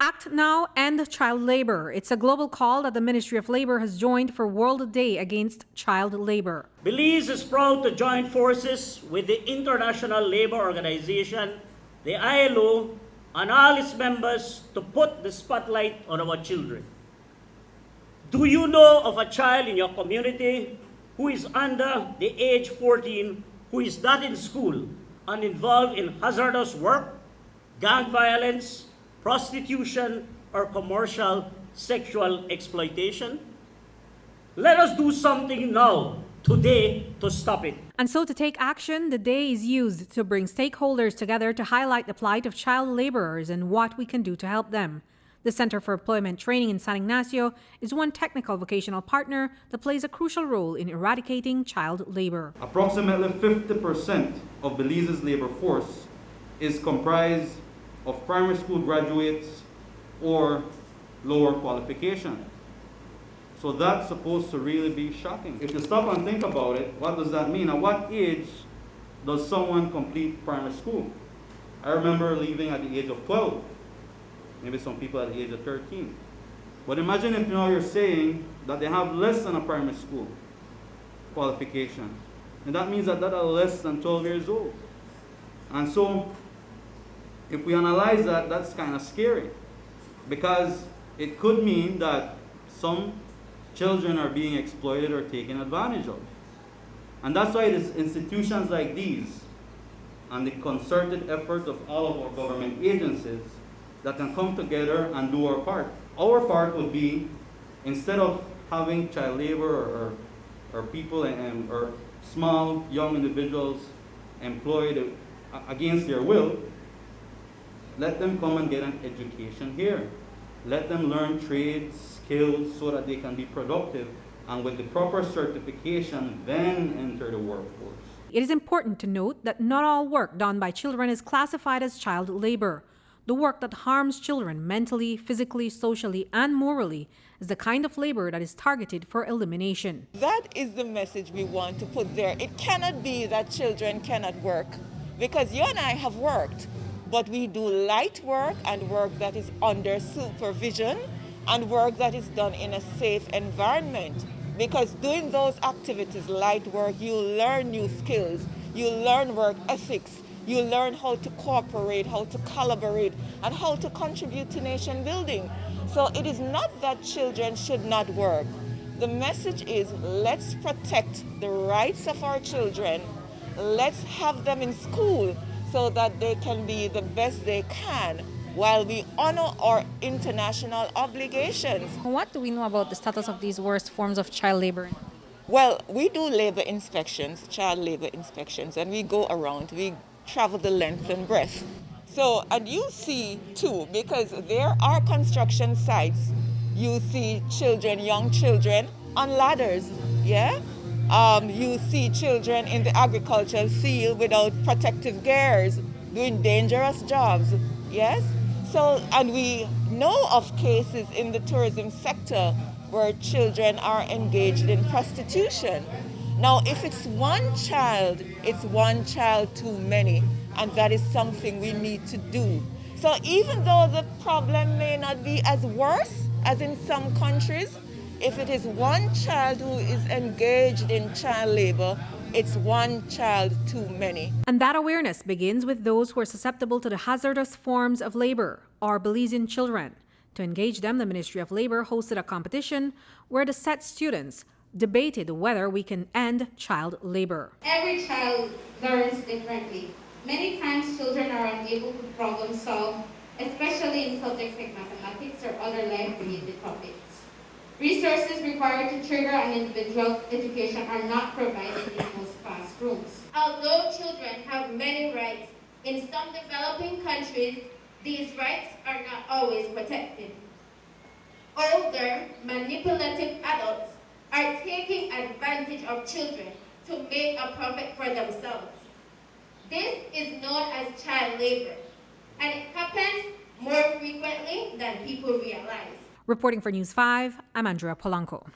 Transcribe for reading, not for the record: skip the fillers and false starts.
Act Now, End Child Labor. It's a global call that the Ministry of Labor has joined for World Day Against Child Labor. Belize is proud to join forces with the International Labor Organization, the ILO, and all its members to put the spotlight on our children. Do you know of a child in your community who is under the age 14, who is not in school and involved in hazardous work, gang violence, prostitution, or commercial sexual exploitation? Let us do something now, today, to stop it. And so to take action, the day is used to bring stakeholders together to highlight the plight of child laborers and what we can do to help them. The Center for Employment Training in San Ignacio is one technical vocational partner that plays a crucial role in eradicating child labor. Approximately 50% of Belize's labor force is comprised of primary school graduates or lower qualification. So that's supposed to really be shocking. If you stop and think about it, what does that mean? At what age does someone complete primary school? I remember leaving at the age of 12. Maybe some people at the age of 13. But imagine if now you're saying that they have less than a primary school qualification. And that means that are less than 12 years old. And so, if we analyze that, that's kind of scary. Because it could mean that some children are being exploited or taken advantage of. And that's why it is institutions like these and the concerted effort of all of our government agencies that can come together and do our part. Our part would be, instead of having child labor or people or small young individuals employed against their will, let them come and get an education here. Let them learn trades, skills, so that they can be productive, and with the proper certification, then enter the workforce. It is important to note that not all work done by children is classified as child labor. The work that harms children mentally, physically, socially, and morally is the kind of labor that is targeted for elimination. That is the message we want to put there. It cannot be that children cannot work, because you and I have worked, but we do light work and work that is under supervision and work that is done in a safe environment. Because doing those activities, light work, you learn new skills, you learn work ethics, you learn how to cooperate, how to collaborate, and how to contribute to nation building. So it is not that children should not work. The message is, let's protect the rights of our children. Let's have them in school so that they can be the best they can while we honor our international obligations. What do we know about the status of these worst forms of child labor? Well, we do labor inspections, child labor inspections, and we go around. We travel the length and breadth. So, and you see too, because there are construction sites, you see children, young children on ladders, yeah? You see children in the agricultural field without protective gears, doing dangerous jobs, yes? So, and we know of cases in the tourism sector where children are engaged in prostitution. Now, if it's one child too many, and that is something we need to do. So even though the problem may not be as worse as in some countries, if it is one child who is engaged in child labor, it's one child too many. And that awareness begins with those who are susceptible to the hazardous forms of labor, our Belizean children. To engage them, the Ministry of Labor hosted a competition where the set students debated whether we can end child labor. Every child learns differently. Many times children are unable to problem solve, especially in subjects like mathematics or other life-related topics. Resources required to trigger an individual's education are not provided in most classrooms. Although children have many rights, in some developing countries, these rights are not always protected. Older, manipulative adults are taking advantage of children to make a profit for themselves. This is known as child labor, and it happens more frequently than people realize. Reporting for News 5, I'm Andrea Polanco.